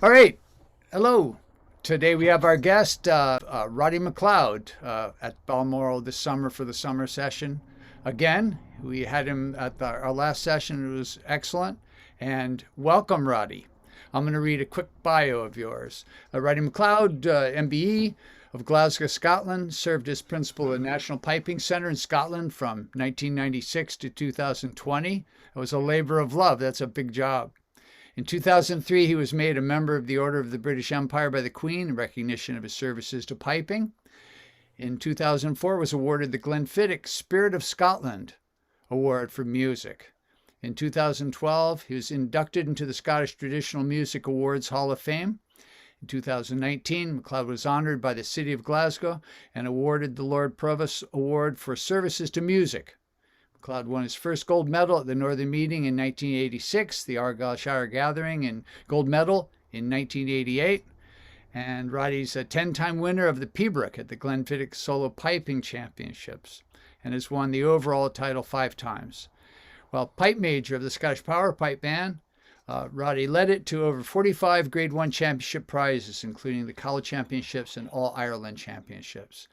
All right. Hello. Today we have our guest, Roddy MacLeod, at Balmoral this summer for the summer session. Again, we had him at our last session. It was excellent. And welcome, Roddy. I'm going to read a quick bio of yours. Roddy MacLeod, MBE of Glasgow, Scotland, served as principal of the National Piping Centre in Scotland from 1996 to 2020. It was a labour of love. That's a big job. In 2003, he was made a member of the Order of the British Empire by the Queen in recognition of his services to piping. In 2004, was awarded the Glenfiddich Spirit of Scotland Award for Music. In 2012, he was inducted into the Scottish Traditional Music Awards Hall of Fame. In 2019, MacLeod was honoured by the City of Glasgow and awarded the Lord Provost Award for services to music. MacLeod won his first gold medal at the Northern Meeting in 1986, the Argyllshire Gathering Gold Medal in 1988, and Roddy's a 10-time winner of the Piobaireachd at the Glenfiddich Solo Piping Championships and has won the overall title 5 times. While pipe major of the Scottish Power Pipe Band, Roddy led it to over 45 Grade 1 championship prizes, including the Cowal Championships and All Ireland Championships.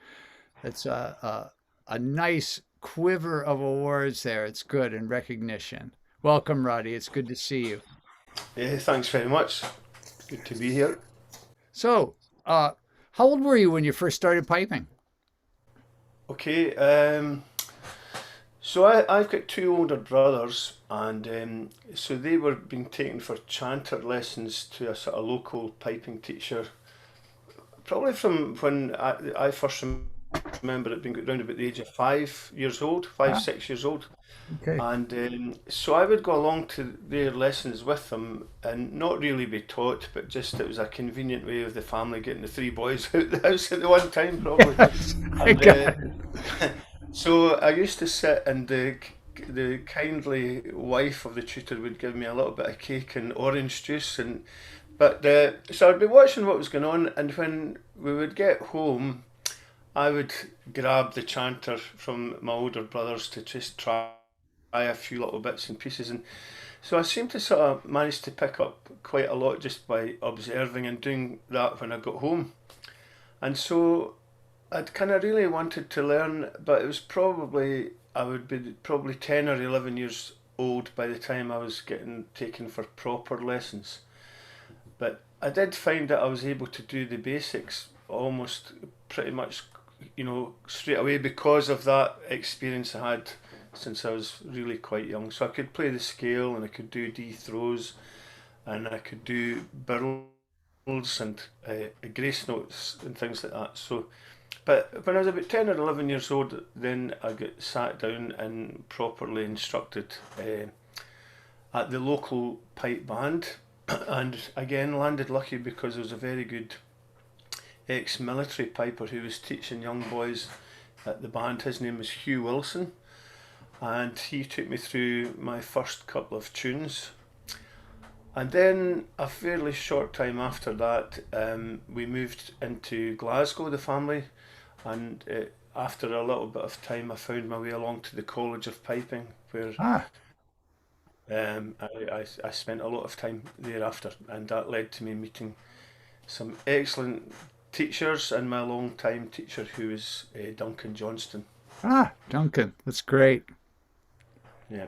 That's a nice quiver of awards there. It's good and recognition. Welcome, Roddy. It's good to see you. Yeah, thanks very much. Good to be here. So, how old were you when you first started piping? Okay, so I've got two older brothers, and so they were being taken for chanter lessons to a sort of local piping teacher, probably from when I first remember it being around about the age of 5 years old, five, Ah, 6 years old. okay. And so I would go along to their lessons with them and not really be taught, but just it was a convenient way of the family getting the three boys out the house at the one time, probably. Yes, I And got it. so I used to sit, and the kindly wife of the tutor would give me a little bit of cake and orange juice, and but so I'd be watching what was going on, and when we would get home, I would grab the chanter from my older brothers to just try a few little bits and pieces, and so I seemed to sort of manage to pick up quite a lot just by observing and doing that when I got home. And so I'd kind of really wanted to learn, but it was probably, I would be probably 10 or 11 years old by the time I was getting taken for proper lessons. But I did find that I was able to do the basics almost pretty much, straight away because of that experience I had since I was really quite young. So I could play the scale, and I could do D throws, and I could do birls and grace notes and things like that. So, but when I was about 10 or 11 years old, then I got sat down and properly instructed at the local pipe band. And again, landed lucky because there was a very good ex-military piper who was teaching young boys at the band. His name was Hugh Wilson, and he took me through my first couple of tunes. And then a fairly short time after that, we moved into Glasgow, the family, and after a little bit of time, I found my way along to the College of Piping, where Ah, I spent a lot of time thereafter, and that led to me meeting some excellent teachers, and my long time teacher, who was Duncan Johnston. Duncan. That's great. Yeah.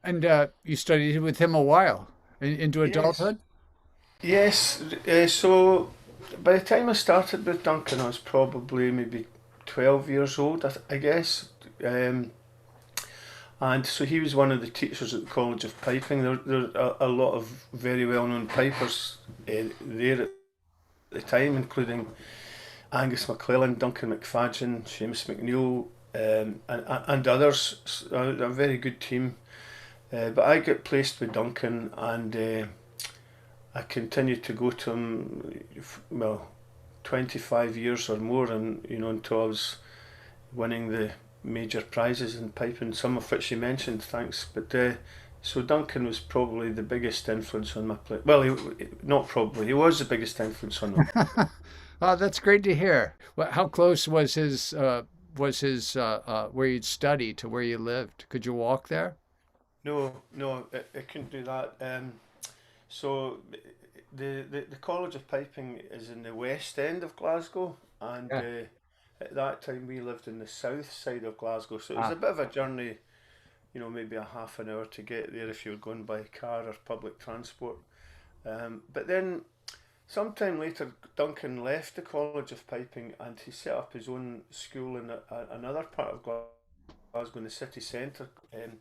And you studied with him a while into Yes. adulthood? Yes. So by the time I started with Duncan, I was probably maybe 12 years old, I guess. Um, and so he was one of the teachers at the College of Piping. There are a lot of very well known pipers there at the time, including Angus McClellan, Duncan McFadgen, Seamus McNeill, and others. A very good team. But I got placed with Duncan, and I continued to go to him, well, 25 years or more, and until I was winning the major prizes in piping, some of which you mentioned, thanks. But so Duncan was probably the biggest influence on my play. Well, not probably, he was the biggest influence on me. Oh, that's great to hear. Well, how close was his where you'd study to where you lived? Could you walk there? No, no, I couldn't do that. So the College of Piping is in the west end of Glasgow, and Yeah. at that time we lived in the south side of Glasgow, so it was Ah, a bit of a journey, maybe a half an hour to get there if you were going by car or public transport. But then sometime later, Duncan left the College of Piping and he set up his own school in another part of Glasgow, in the city centre, in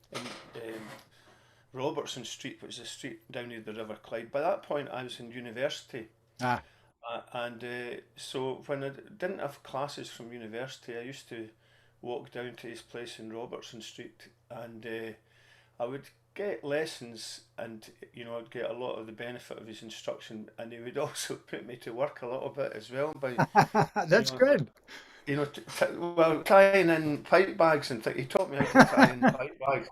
Robertson Street, which is a street down near the River Clyde. By that point, I was in university. ah, And so when I didn't have classes from university, I used to walk down to his place in Robertson Street, and I would get lessons, and I'd get a lot of the benefit of his instruction, and he would also put me to work a little bit as well by you that's know good. tying in pipe bags and he taught me how to tie in pipe bags.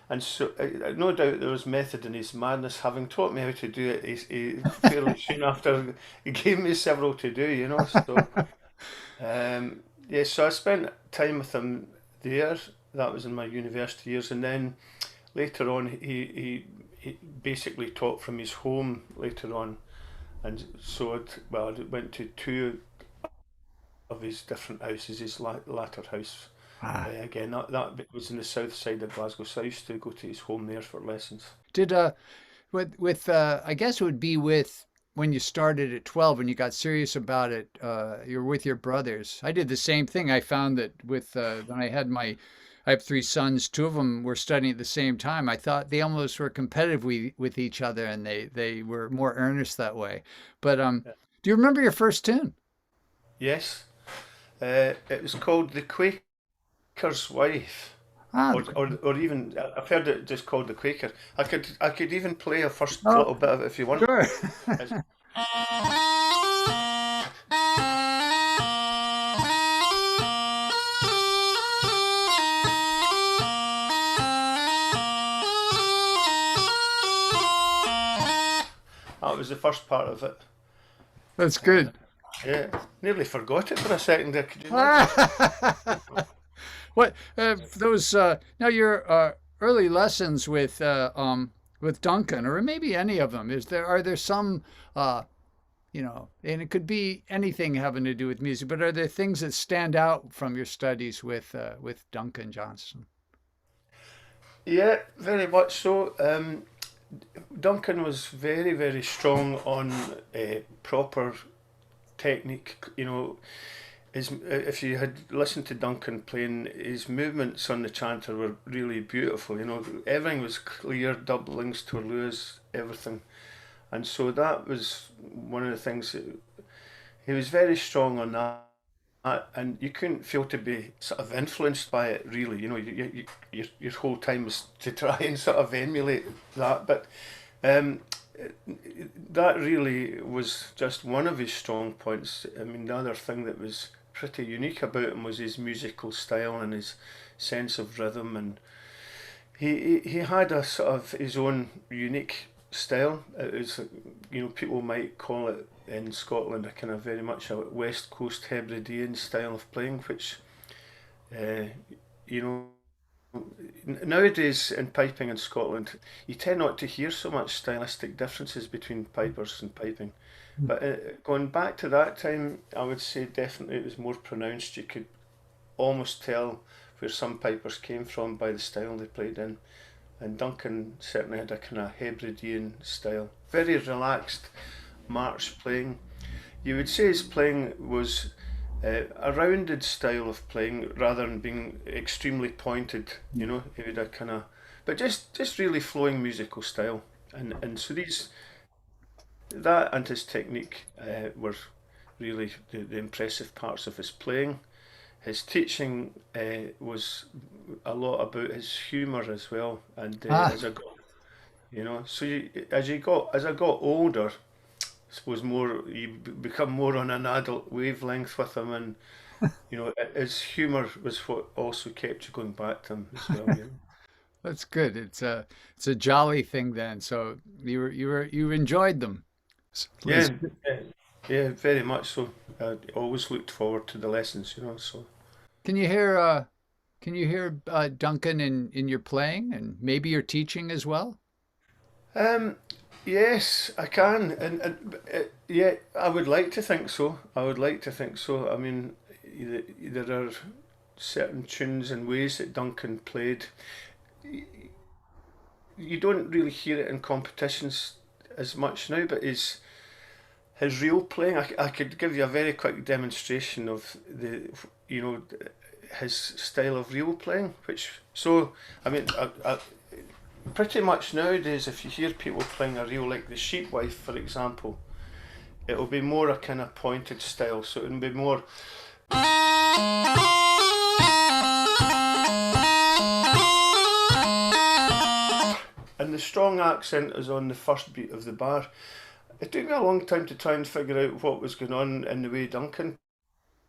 And so, no doubt there was method in his madness. Having taught me how to do it, he fairly soon after he gave me several to do. So, yeah, so I spent time with him there. That was in my university years, and then later on, he basically taught from his home later on, and so I went to two of his different houses. His latter house, Ah. again, that was in the south side of Glasgow, so I used to go to his home there for lessons. Did with I guess it would be with when you started at 12 and you got serious about it, you're with your brothers. I did the same thing. I found that with when I have three sons, two of them were studying at the same time. I thought they almost were competitive with each other, and they were more earnest that way. But Yeah. do you remember your first tune? Yes, it was called The Quaker's Wife. Ah, Or even I've heard it just called the Quaker. I could even play a first oh, little bit of it if you want. sure. It's- That was the first part of it. That's good. Yeah, nearly forgot it for a second there. Could you imagine? What those now your early lessons with Duncan, or maybe any of them? Are there some and it could be anything having to do with music, but are there things that stand out from your studies with Duncan Johnston? Yeah, very much so. Duncan was very, very strong on proper technique. If you had listened to Duncan playing, his movements on the chanter were really beautiful. Everything was clear, doublings, tourloos, everything. And so that was one of the things that he was very strong on that. And you couldn't feel to be sort of influenced by it, really. Your whole time was to try and sort of emulate that. But um, that really was just one of his strong points. I mean, the other thing that was pretty unique about him was his musical style and his sense of rhythm, and he had a sort of his own unique style. It was, people might call it in Scotland a kind of very much a West Coast Hebridean style of playing, which, uh, you know, nowadays in piping in Scotland, you tend not to hear so much stylistic differences between pipers and piping. But going back to that time, I would say definitely it was more pronounced. You could almost tell where some pipers came from by the style they played in. And Duncan certainly had a kind of Hebridean style. Very relaxed march playing. You would say his playing was a rounded style of playing rather than being extremely pointed. He would have kind of, but just really flowing musical style. And so that and his technique were really the impressive parts of his playing. His teaching was a lot about his humour as well, and Ah, as I got, so as I got older, I suppose become more on an adult wavelength with him, and his humour was what also kept you going back to him as well. that's good. It's a jolly thing then. So you enjoyed them. Yeah, It's yeah, yeah, very much so. I always looked forward to the lessons. So. Can you hear Duncan in your playing and maybe your teaching as well? Um, Yes, I can, yeah, I would like to think so. I would like to think so. I mean, there are certain tunes and ways that Duncan played. You don't really hear it in competitions as much now, but his real playing, I could give you a very quick demonstration of you know, his style of real playing. I mean, pretty much nowadays, if you hear people playing a reel like the Sheepwife, for example, it'll be more a kind of pointed style. So it'll be more. And the strong accent is on the first beat of the bar. It took me a long time to try and figure out what was going on in the way Duncan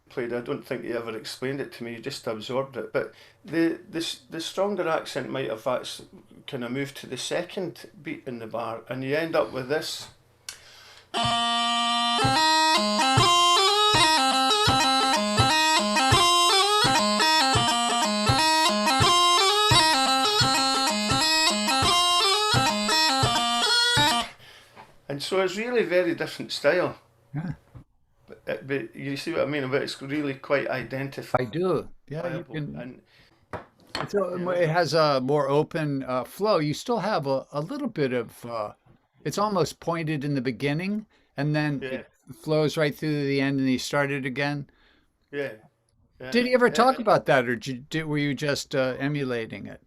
played. I don't think he ever explained it to me, he just absorbed it. But the stronger accent might have kind of moved to the second beat in the bar, and you end up with this. And so it's really very different style. Yeah, But you see what I mean? But it's really quite I do. Yeah, you identifiable. can. And It has a more open flow. You still have a little bit of. It's almost pointed in the beginning, and then yeah, it flows right through to the end, and you start it again. yeah, yeah. Did he ever yeah. talk about that, or were you just emulating it?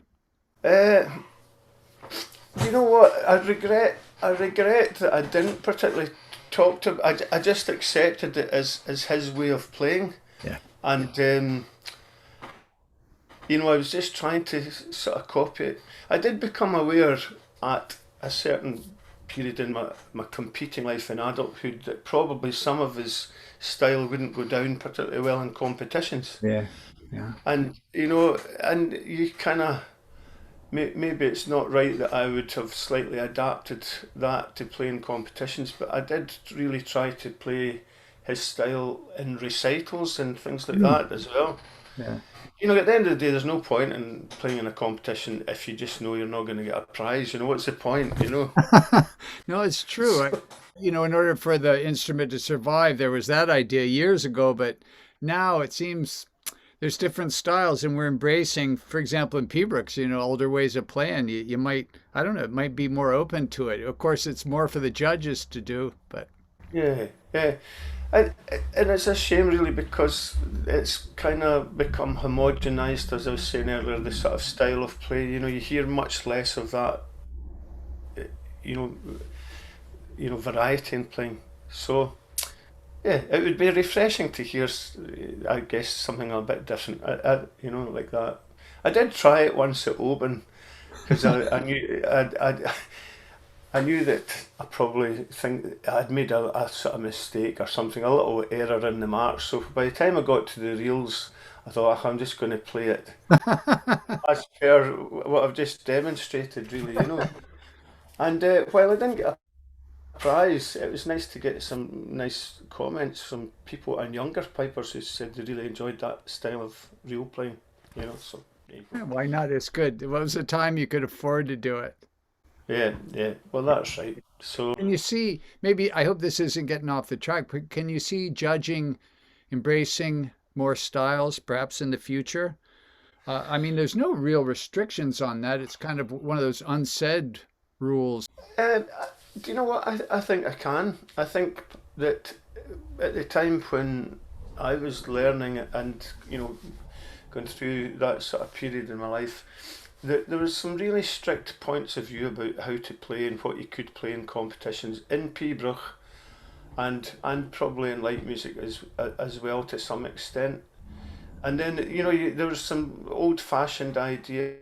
Uh, you know what? I regret that I didn't particularly talk to him. I just accepted it as his way of playing, Yeah. and I was just trying to sort of copy it. I did become aware at a certain period in my competing life in adulthood that probably some of his style wouldn't go down particularly well in competitions. Yeah. Yeah. And and you kind of maybe it's not right that I would have slightly adapted that to play in competitions, but I did really try to play his style in recitals and things like Mm. that as well. Yeah. At the end of the day, there's no point in playing in a competition if you just know you're not going to get a prize. What's the point? No, it's true. In order for the instrument to survive, there was that idea years ago, but now it seems there's different styles, and we're embracing, for example, in Piobaireachd, older ways of playing. You might, I don't know, it might be more open to it. Of course, it's more for the judges to do, but Yeah, yeah. And, and it's a shame, really, because it's kind of become homogenized, as I was saying earlier, the sort of style of play. You hear much less of that, you know, variety in playing. So, yeah, it would be refreshing to hear, I guess, something a bit different, like that. I did try it once at Oban, because I knew that I probably think I'd made a sort of mistake or something, a little error in the march. So by the time I got to the reels, I thought, I'm just going to play it as per what I've just demonstrated, really. And while I didn't get a prize, it was nice to get some nice comments from people and younger pipers who said they really enjoyed that style of reel playing. So there you go. yeah, why not? It's good. What was the time you could afford to do it? Yeah, yeah. Well, that's right. So. Can you see, maybe, I hope this isn't getting off the track, but can you see judging embracing more styles perhaps in the future? I mean, there's no real restrictions on that. It's kind of one of those unsaid rules. Do you know what? I think I can. I think that at the time when I was learning and going through that sort of period in my life, there was some really strict points of view about how to play and what you could play in competitions in Piobaireachd and probably in light music as well to some extent. And then there was some old-fashioned ideas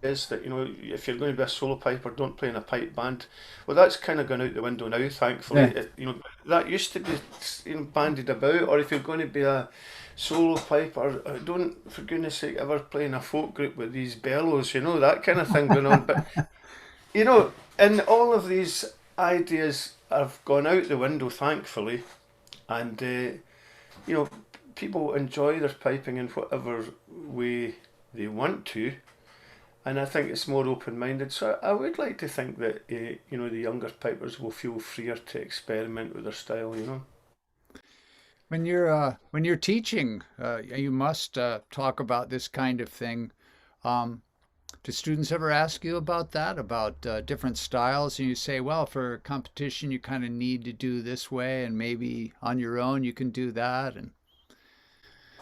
that if you're going to be a solo piper, don't play in a pipe band. Well, that's kind of gone out the window now, thankfully. Yeah. That used to be bandied about. Or if you're going to be a solo piper, don't, for goodness sake, ever play in a folk group with these bellows, that kind of thing going on. But and all of these ideas have gone out the window, thankfully, and people enjoy their piping in whatever way they want to. and I think it's more open-minded. So I would like to think that the younger pipers will feel freer to experiment with their style. When you're teaching, you must talk about this kind of thing. Um, do students ever ask you about that, about different styles, and you say, well, for competition, you kind of need to do this way, and maybe on your own you can do that, and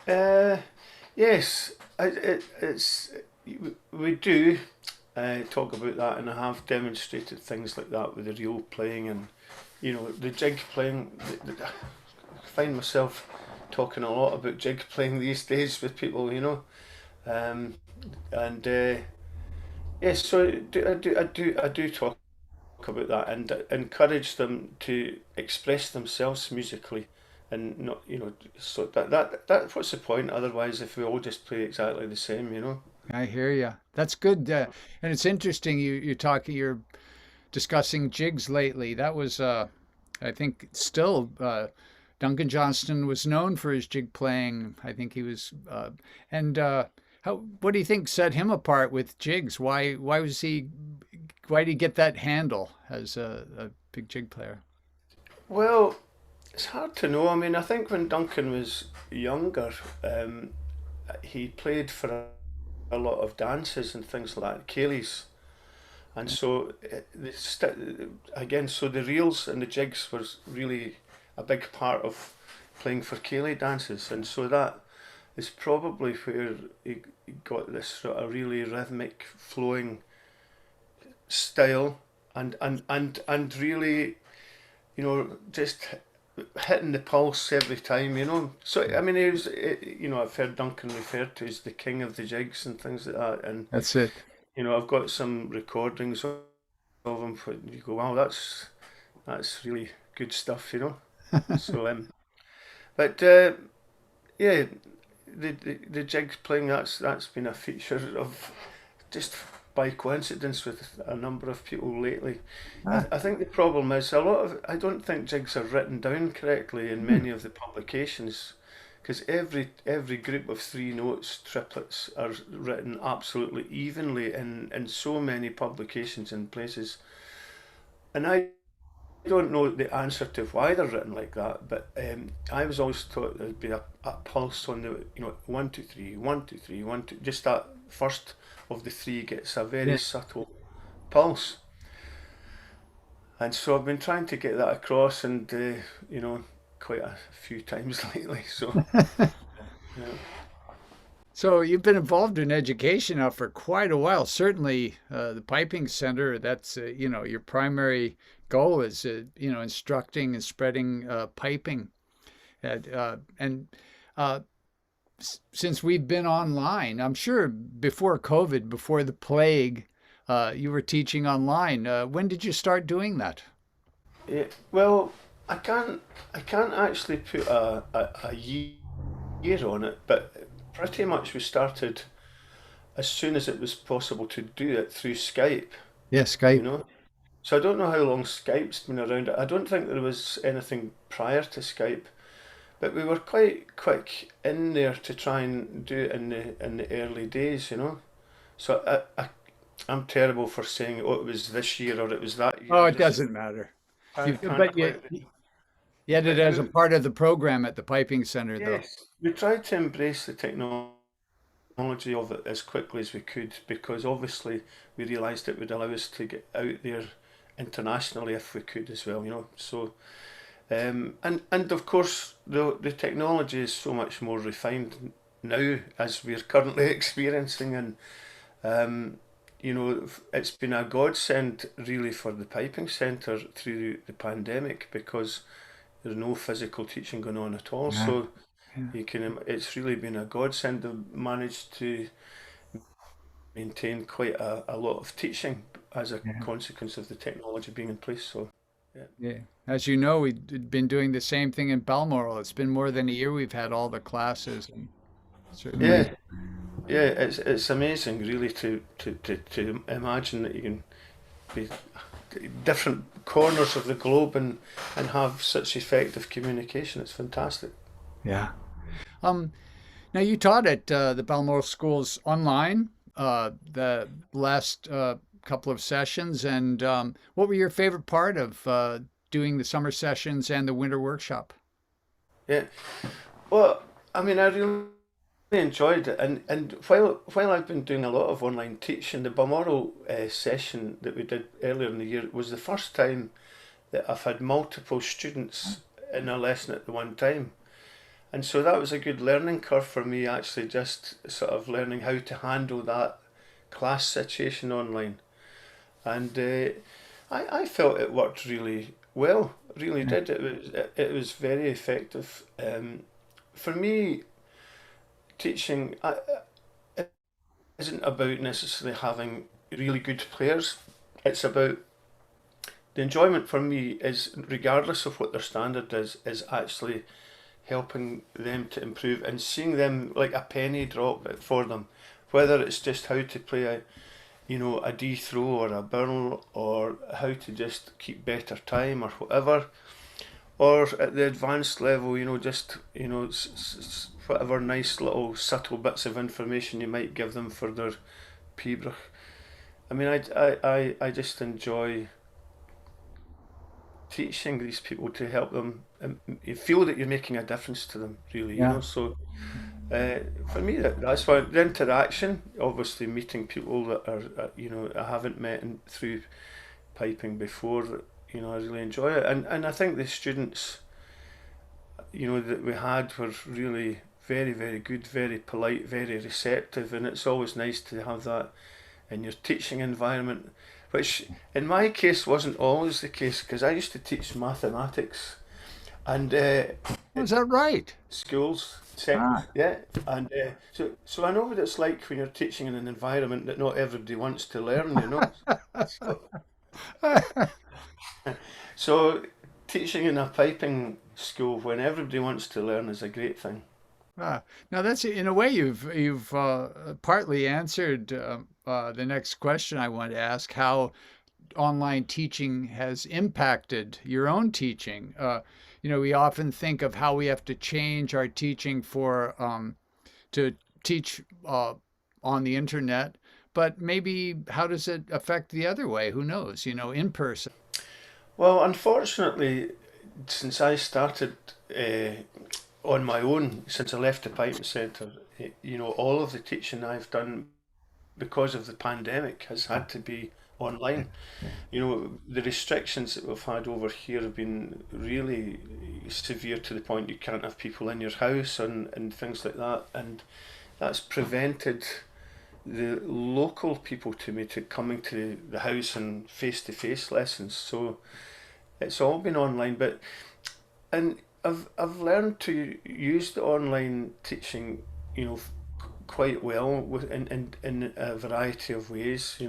Uh, yes, we do talk about that, and I have demonstrated things like that with the reel playing and the jig playing. I find myself talking a lot about jig playing these days with people, and yes, so I do talk about that and encourage them to express themselves musically and not so that what's the point otherwise if we all just play exactly the same. I hear you. That's good. And it's interesting you're discussing jigs lately. That was I think still Duncan Johnston was known for his jig playing. I think he was and what do you think set him apart with jigs? Why did he get that handle as a big jig player? Well, it's hard to know. I mean, I think when Duncan was younger, he played for a lot of dances and things like that, Cayleys. And so, again, so the reels and the jigs was really a big part of playing for Cayley dances. And so that is probably where he got this sort of really rhythmic, flowing style and really, just hitting the pulse every time. So I mean, he was, I've heard Duncan referred to as the king of the jigs and things like that, and That's it. I've got some recordings of him. Where you go, wow, that's really good stuff. So but yeah, the jigs playing that's been a feature of just by coincidence with a number of people lately. Ah, I think the problem is I don't think jigs are written down correctly in hmm. many of the publications because every group of three notes triplets are written absolutely evenly in so many publications and places, and I don't know the answer to why they're written like that, but I was always taught there'd be a pulse on the 1 2 3 1 2 3 1 2, just that first of the three gets a very Yeah. subtle pulse, and so I've been trying to get that across, and quite a few times lately. So yeah. So you've been involved in education now for quite a while. Certainly, the piping center, that's, your primary goal is, instructing and spreading piping. And uh, since we've been online, I'm sure before COVID, before the plague, you were teaching online. When did you start doing that? Yeah, well, I can't actually put a year on it, but pretty much we started as soon as it was possible to do it through Skype, Yeah, you Skype. know. So I don't know how long Skype's been around. I don't think there was anything prior to Skype, but we were quite quick in there to try and do it in the early days. So I'm terrible for saying oh it was this year or it was that year. Oh, I it just doesn't matter. can't, can't But quite. you had it But as a part of the program at the piping center, though. yes, we tried to embrace the technology of it as quickly as we could because obviously we realised it would allow us to get out there internationally if we could as well. So and of course the technology is so much more refined now as we're currently experiencing, and it's been a godsend really for the piping centre through the pandemic because there's no physical teaching going on at all. Yeah. So Yeah. it's really been a godsend. They've managed to maintain quite a lot of teaching as a Yeah. consequence of the technology being in place. So yeah. Yeah. As you know, we've been doing the same thing in Balmoral. It's been more than a year we've had all the classes, and certainly. Yeah, yeah, it's amazing really to imagine that you can be different corners of the globe and have such effective communication. It's fantastic. Yeah. Um, Now you taught at the Balmoral schools online. the last couple of sessions, and what were your favorite part of doing the summer sessions and the winter workshop? Yeah. Well, I mean, I really enjoyed it, and while I've been doing a lot of online teaching, the Balmoral session that we did earlier in the year was the first time that I've had multiple students in a lesson at the one time. And so that was a good learning curve for me, actually, just sort of learning how to handle that class situation online. And I felt it worked really well, really did. It was very effective. For me, teaching isn't about necessarily having really good players. It's about the enjoyment for me is, regardless of what their standard is actually helping them to improve and seeing them like a penny drop for them, whether it's just how to play a D throw or a burl, or how to just keep better time or whatever, or at the advanced level, just whatever nice little subtle bits of information you might give them for their Piobaireachd. I mean, I just enjoy teaching these people to help them you feel that you're making a difference to them, really, Yeah. So for me, that's why the interaction, obviously meeting people that are, I haven't met through piping before, that, I really enjoy it. And I think the students, that we had were really very, very good, very polite, very receptive, and it's always nice to have that in your teaching environment, which in my case wasn't always the case, because I used to teach mathematics and Was that right? schools, Ah. yeah, and so I know what it's like when you're teaching in an environment that not everybody wants to learn. So, so teaching in a piping school when everybody wants to learn is a great thing. Now that's in a way you've partly answered the next question I want to ask: how online teaching has impacted your own teaching. We often think of how we have to change our teaching for to teach on the internet, but maybe how does it affect the other way? Who knows? In person. Well, unfortunately, since I started on my own, since I left the piping centre, all of the teaching I've done because of the pandemic has had to be online. The restrictions that we've had over here have been really severe, to the point you can't have people in your house and things like that. And that's prevented the local people to me to coming to the house and face-to-face lessons. So it's all been online, and I've learned to use the online teaching, quite well in a variety of ways.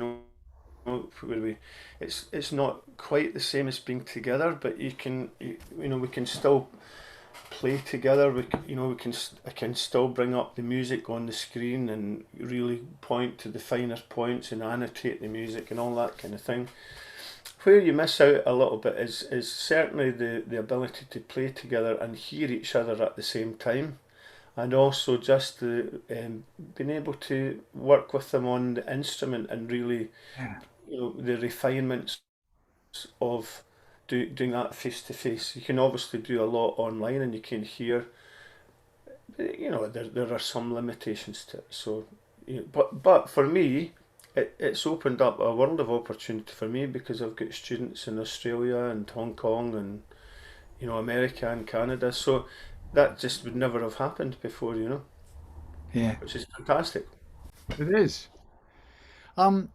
Where it's not quite the same as being together, but we can still play together. I can still bring up the music on the screen and really point to the finer points and annotate the music and all that kind of thing. Where you miss out a little bit is certainly the ability to play together and hear each other at the same time, and also just being able to work with them on the instrument and really, Yeah. the refinements of doing that face to face. You can obviously do a lot online and you can hear, there are some limitations to it. So, but for me, it's opened up a world of opportunity for me, because I've got students in Australia and Hong Kong and America and Canada. So that just would never have happened before, Yeah, which is fantastic. it is. Um,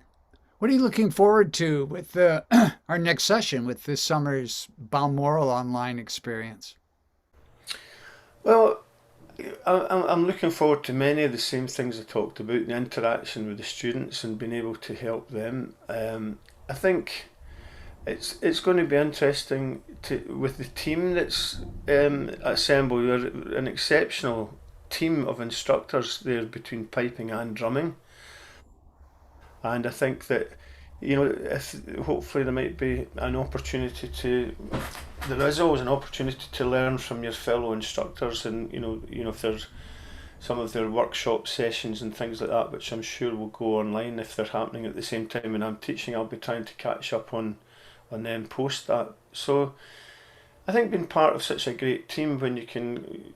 what are you looking forward to with our next session with this summer's Balmoral online experience? Well, I'm looking forward to many of the same things I talked about, the interaction with the students and being able to help them. I think it's going to be interesting with the team that's assembled. We're an exceptional team of instructors there between piping and drumming, and I think that if hopefully there might be an opportunity to. There is always an opportunity to learn from your fellow instructors, and if there's some of their workshop sessions and things like that, which I'm sure will go online if they're happening at the same time when I'm teaching. I'll be trying to catch up on them post that. So I think being part of such a great team, when you can,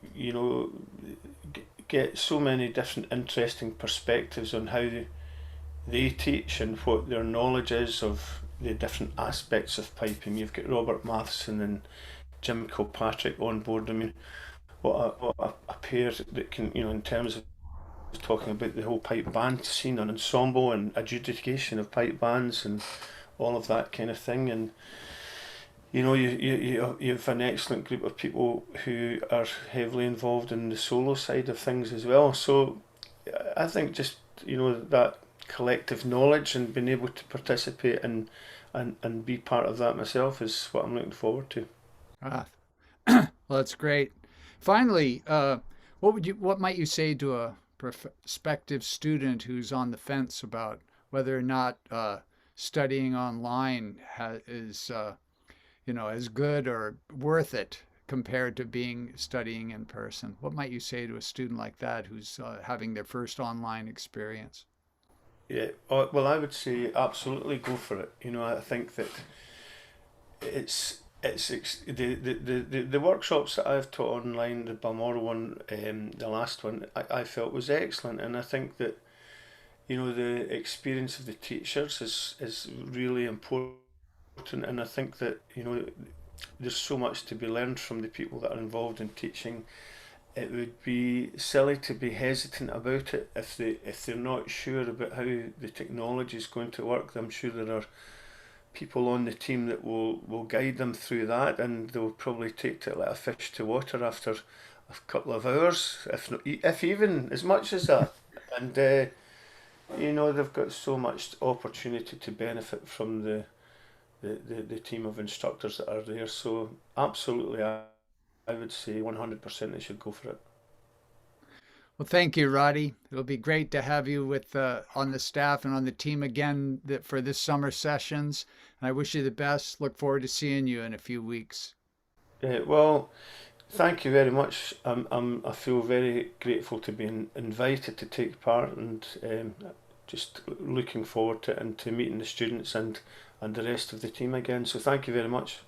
get so many different interesting perspectives on how they teach and what their knowledge is of the different aspects of piping. You've got Robert Matheson and Jim Kilpatrick on board. I mean, what a pair that can, in terms of talking about the whole pipe band scene and ensemble and adjudication of pipe bands and all of that kind of thing. And you have an excellent group of people who are heavily involved in the solo side of things as well. So I think just that collective knowledge and being able to participate and be part of that myself is what I'm looking forward to. Ah, well, that's great. Finally, what might you say to a prospective student who's on the fence about whether or not studying online is as good or worth it compared to studying in person? What might you say to a student like that who's having their first online experience? Yeah, well, I would say absolutely go for it. I think that the workshops that I've taught online, the Balmoral one, the last one, I felt was excellent, and I think that the experience of the teachers is really important, and I think that there's so much to be learned from the people that are involved in teaching. It would be silly to be hesitant about it if they're not sure about how the technology is going to work. I'm sure there are people on the team that will guide them through that, and they'll probably take to it like a fish to water after a couple of hours, if even as much as that. And they've got so much opportunity to benefit from the team of instructors that are there. So absolutely, I would say 100% they should go for it. Well, thank you, Roddy. It'll be great to have you on the staff and on the team again for this summer sessions. And I wish you the best. Look forward to seeing you in a few weeks. Well, thank you very much. I feel very grateful to be invited to take part, and just looking forward to it and to meeting the students and the rest of the team again. So thank you very much.